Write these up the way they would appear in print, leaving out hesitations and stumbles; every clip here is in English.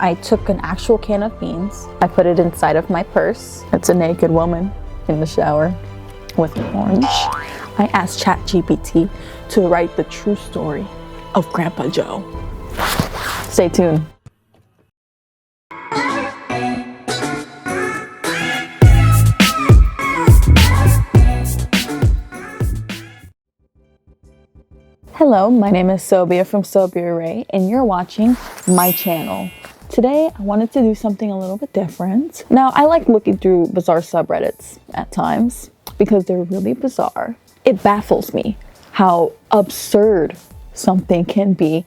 I took an actual can of beans, I put it inside of my purse. It's a naked woman in the shower with an orange. I asked ChatGPT to write the true story of Grandpa Joe. Stay tuned. Hello, my name is Sobia from Sobia Ray, and you're watching my channel. Today, I wanted to do something a little bit different. Now, I like looking through bizarre subreddits at times because they're really bizarre. It baffles me how absurd something can be,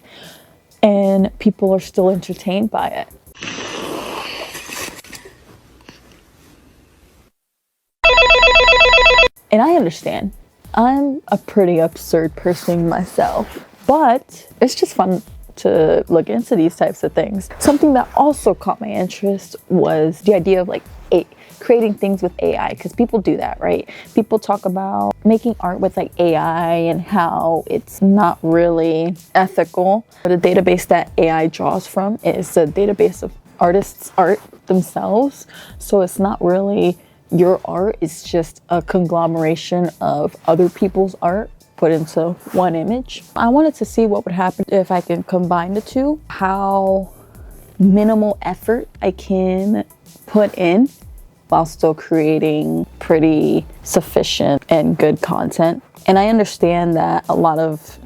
and people are still entertained by it. And I understand. I'm a pretty absurd person myself, but it's just fun to look into these types of things. Something that also caught my interest was the idea of creating things with AI, because people do that, right? People talk about making art with AI and how it's not really ethical. The database that AI draws from is a database of artists' art themselves, so it's not really your art, is just a conglomeration of other people's art put into one image. I wanted to see what would happen if I can combine the two, how minimal effort I can put in while still creating pretty sufficient and good content. And I understand that a lot of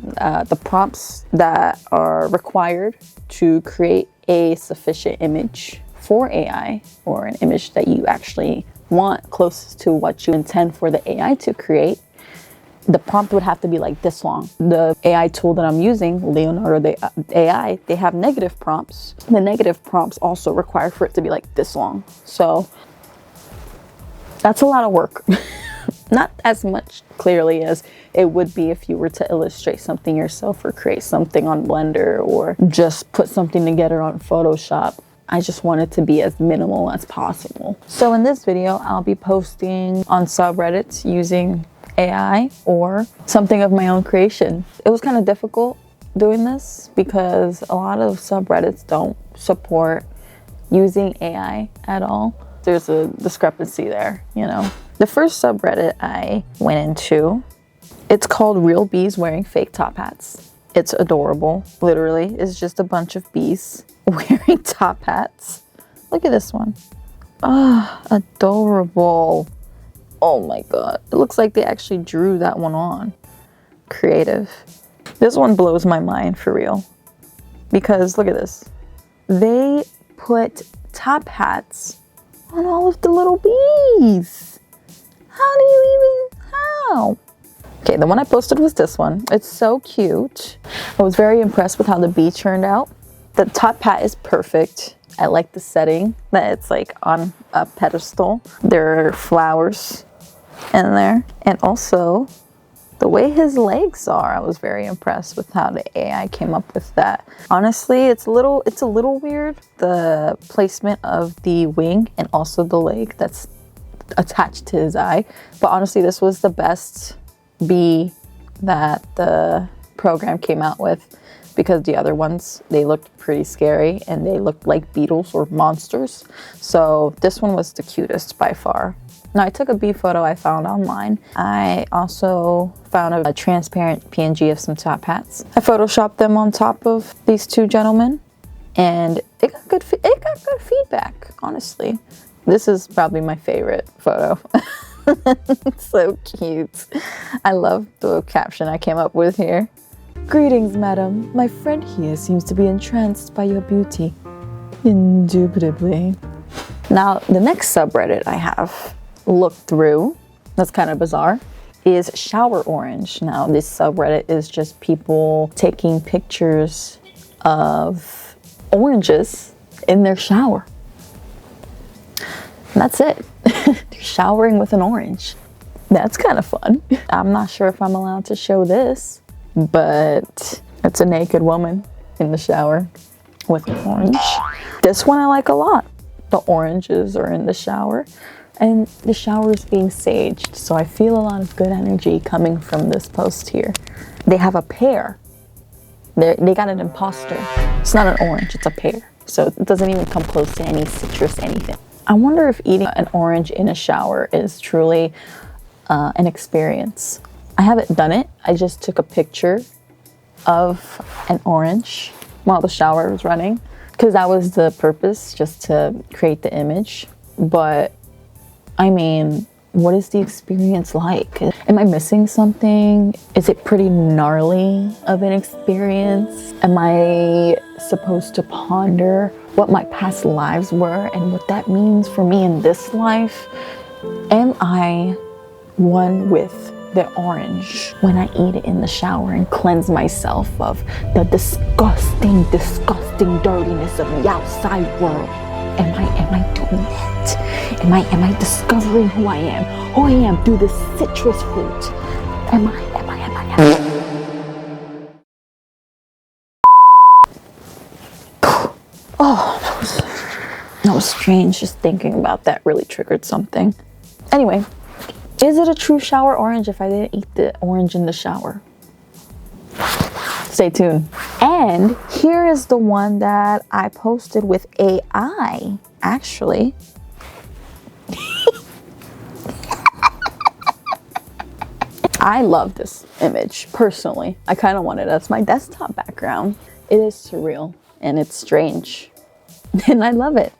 the prompts that are required to create a sufficient image for AI, or an image that you actually want closest to what you intend for the AI to create, the prompt would have to be like this long. The AI tool that I'm using, Leonardo the AI, they have negative prompts. The negative prompts also require for it to be like this long. So that's a lot of work. Not as much clearly as it would be if you were to illustrate something yourself or create something on Blender or just put something together on Photoshop. I just want it to be as minimal as possible. So in this video, I'll be posting on subreddits using AI or something of my own creation. It was kind of difficult doing this because a lot of subreddits don't support using AI at all. There's a discrepancy there, you know. The first subreddit I went into, it's called Real Bees Wearing Fake Top Hats. It's adorable. Literally, it's just a bunch of bees wearing top hats. Look at this one. Ah, adorable. Oh my god. It looks like they actually drew that one on. Creative. This one blows my mind for real. Because look at this. They put top hats on all of the little bees. How? Okay, the one I posted was this one. It's so cute. I was very impressed with how the bee turned out. The top hat is perfect. I like the setting that it's like on a pedestal. There are flowers in there. And also the way his legs are, I was very impressed with how the AI came up with that. Honestly, it's a little weird, the placement of the wing and also the leg that's attached to his eye. But honestly, this was the best bee that the program came out with, because the other ones, they looked pretty scary and they looked like beetles or monsters. So this one was the cutest by far. Now, I took a bee photo I found online. I also found a transparent PNG of some top hats. I photoshopped them on top of these two gentlemen, and it got good feedback, honestly. This is probably my favorite photo. It's so cute. I love the caption I came up with here. Greetings, madam. My friend here seems to be entranced by your beauty. Indubitably. Now, the next subreddit I have looked through, that's kind of bizarre, is Shower Orange. Now, this subreddit is just people taking pictures of oranges in their shower. And that's it. They're showering with an orange. That's kind of fun. I'm not sure if I'm allowed to show this, but it's a naked woman in the shower with an orange. This one I like a lot. The oranges are in the shower, and the shower is being saged, so I feel a lot of good energy coming from this post here. They have a pear. They got an imposter. It's not an orange, it's a pear. So it doesn't even come close to any citrus, anything. I wonder if eating an orange in a shower is truly an experience. I haven't done it. I just took a picture of an orange while the shower was running, because that was the purpose, just to create the image. But I mean, what is the experience like? Am I missing something? Is it pretty gnarly of an experience? Am I supposed to ponder what my past lives were and what that means for me in this life? Am I one with the orange when I eat it in the shower and cleanse myself of the disgusting dirtiness of the outside world? Am I doing that? Am I discovering who I am through this citrus fruit? Am I? Oh, that was strange. Just thinking about that really triggered something. Anyway, is it a true shower orange if I didn't eat the orange in the shower? Stay tuned. And here is the one that I posted with AI, actually. I love this image, personally. I kind of want it as my desktop background. It is surreal and it's strange. And I love it.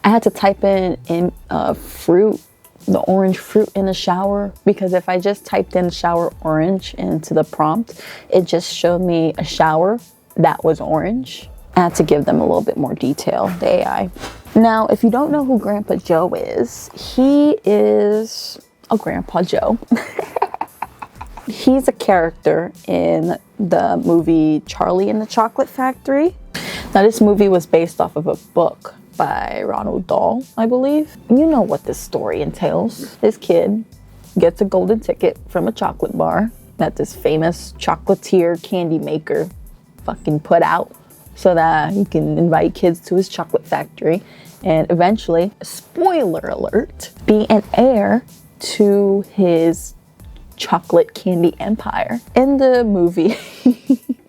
I had to type in fruit, the orange fruit in the shower, because if I just typed in shower orange into the prompt, it just showed me a shower that was orange. I had to give them a little bit more detail, the AI. Now, if you don't know who Grandpa Joe is, he is a Grandpa Joe. He's a character in the movie Charlie and the Chocolate Factory. Now, this movie was based off of a book by Ronald Dahl, I believe. You know what this story entails. This kid gets a golden ticket from a chocolate bar that this famous chocolatier candy maker fucking put out so that he can invite kids to his chocolate factory and eventually, spoiler alert, be an heir to his chocolate candy empire. In the movie,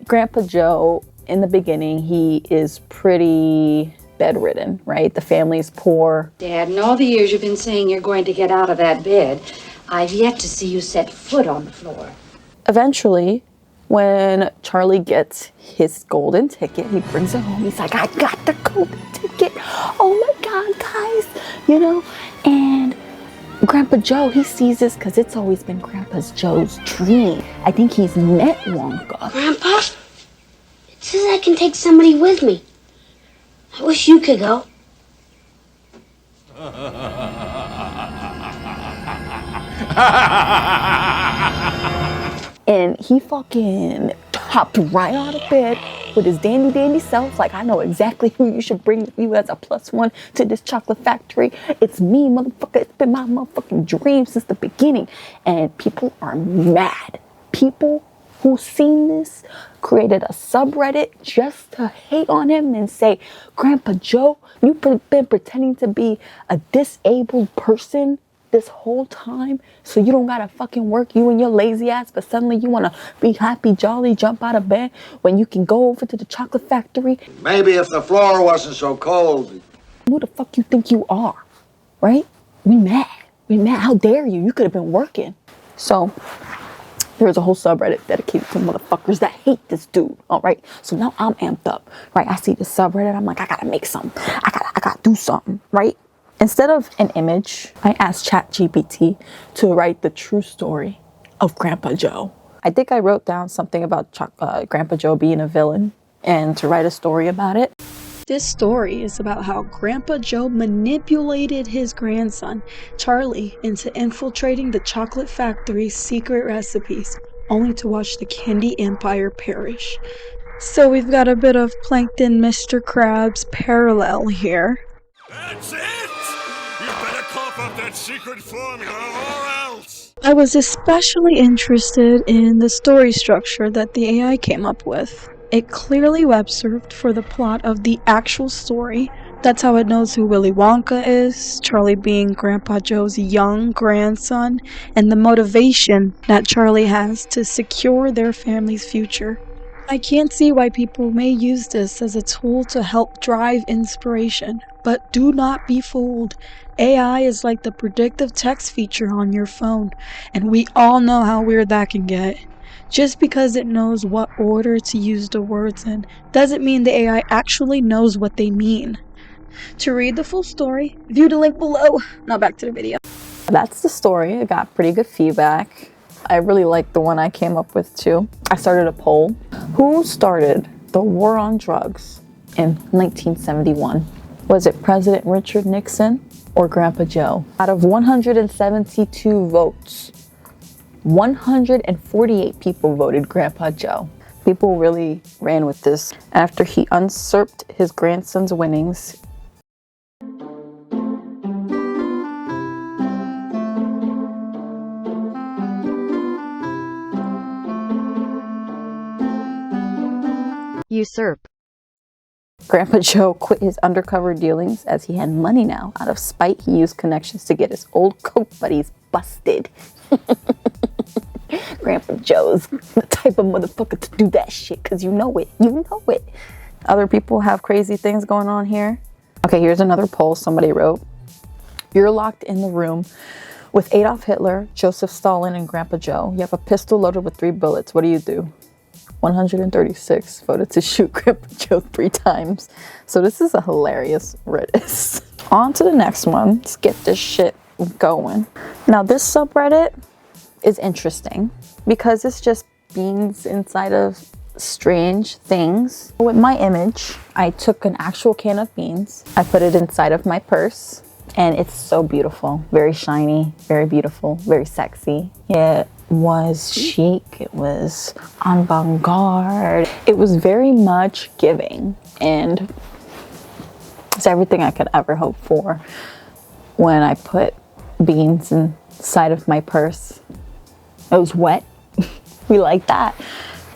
Grandpa Joe, in the beginning, he is pretty bedridden, right? The family's poor. Dad, in all the years you've been saying you're going to get out of that bed, I've yet to see you set foot on the floor. Eventually, when Charlie gets his golden ticket, he brings it home. He's like, I got the golden ticket. Oh my God, guys. You know, and Grandpa Joe, he sees this because it's always been Grandpa Joe's dream. I think he's met Wonka. Grandpa, it says I can take somebody with me. I wish you could go. And he fucking hopped right out of bed with his dandy self. Like, I know exactly who you should bring with you as a +1 to this chocolate factory. It's me, motherfucker. It's been my motherfucking dream since the beginning. And people are mad. People who seen this created a subreddit just to hate on him and say, Grandpa Joe, you've been pretending to be a disabled person this whole time, so you don't gotta fucking work, you and your lazy ass, but suddenly you wanna be happy, jolly, jump out of bed when you can go over to the chocolate factory. Maybe if the floor wasn't so cold. Who the fuck you think you are, right? We mad. How dare you? You could have been working. So there's a whole subreddit dedicated to motherfuckers that hate this dude, all right? So now I'm amped up, right? I see this subreddit, I'm like, I gotta make something. I gotta do something, right? Instead of an image, I asked ChatGPT to write the true story of Grandpa Joe. I think I wrote down something about Grandpa Joe being a villain and to write a story about it. This story is about how Grandpa Joe manipulated his grandson, Charlie, into infiltrating the chocolate factory's secret recipes, only to watch the candy empire perish. So we've got a bit of Plankton Mr. Krabs parallel here. That's it! You better cough up that secret formula or else! I was especially interested in the story structure that the AI came up with. It clearly web surfed for the plot of the actual story. That's how it knows who Willy Wonka is, Charlie being Grandpa Joe's young grandson, and the motivation that Charlie has to secure their family's future. I can't see why people may use this as a tool to help drive inspiration, but do not be fooled. AI is like the predictive text feature on your phone, and we all know how weird that can get. Just because it knows what order to use the words in doesn't mean the AI actually knows what they mean. To read the full story, view the link below. Now back to the video. That's the story. It got pretty good feedback. I really liked the one I came up with too. I started a poll. Who started the war on drugs in 1971? Was it President Richard Nixon or Grandpa Joe? Out of 172 votes, 148 people voted Grandpa Joe. People really ran with this after he usurped his grandson's winnings. Usurp. Grandpa Joe quit his undercover dealings as he had money now. Out of spite, he used connections to get his old coke buddies busted. Grandpa Joe's the type of motherfucker to do that shit, because you know it. You know it. Other people have crazy things going on here. Okay, here's another poll somebody wrote. You're locked in the room with Adolf Hitler, Joseph Stalin, and Grandpa Joe. You have a pistol loaded with 3 bullets. What do? 136 voted to shoot Grandpa Joe 3 times. So this is a hilarious Reddit. On to the next one. Let's get this shit going. Now this subreddit is interesting because it's just beans inside of strange things. With my image, I took an actual can of beans. I put it inside of my purse. And it's so beautiful, very shiny, very beautiful, very sexy. It was chic, it was avant-garde. It was very much giving, and it's everything I could ever hope for when I put beans inside of my purse. It was wet, we like that.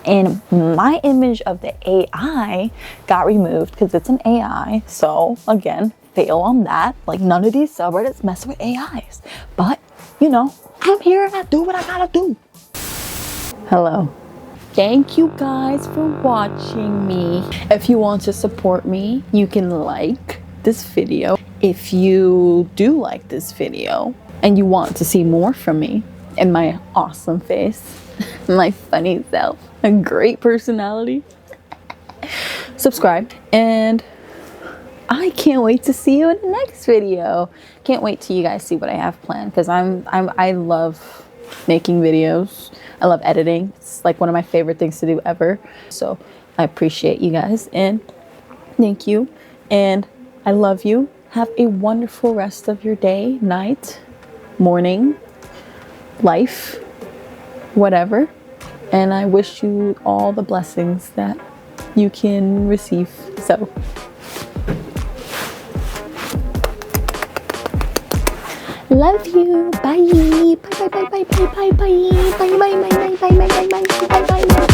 And my image of the AI got removed because it's an AI, so again, fail on that. Like, none of these subreddits mess with AIs. But, you know, I'm here and I do what I gotta do. Hello. Thank you guys for watching me. If you want to support me, you can like this video. If you do like this video and you want to see more from me and my awesome face, my funny self, a great personality, subscribe, and I can't wait to see you in the next video. Can't wait till you guys see what I have planned, because I love making videos. I love editing. It's like one of my favorite things to do ever. So I appreciate you guys and thank you. And I love you. Have a wonderful rest of your day, night, morning, life, whatever. And I wish you all the blessings that you can receive. So love you. Bye. Bye bye bye bye bye bye bye bye bye bye bye bye bye bye bye bye bye bye.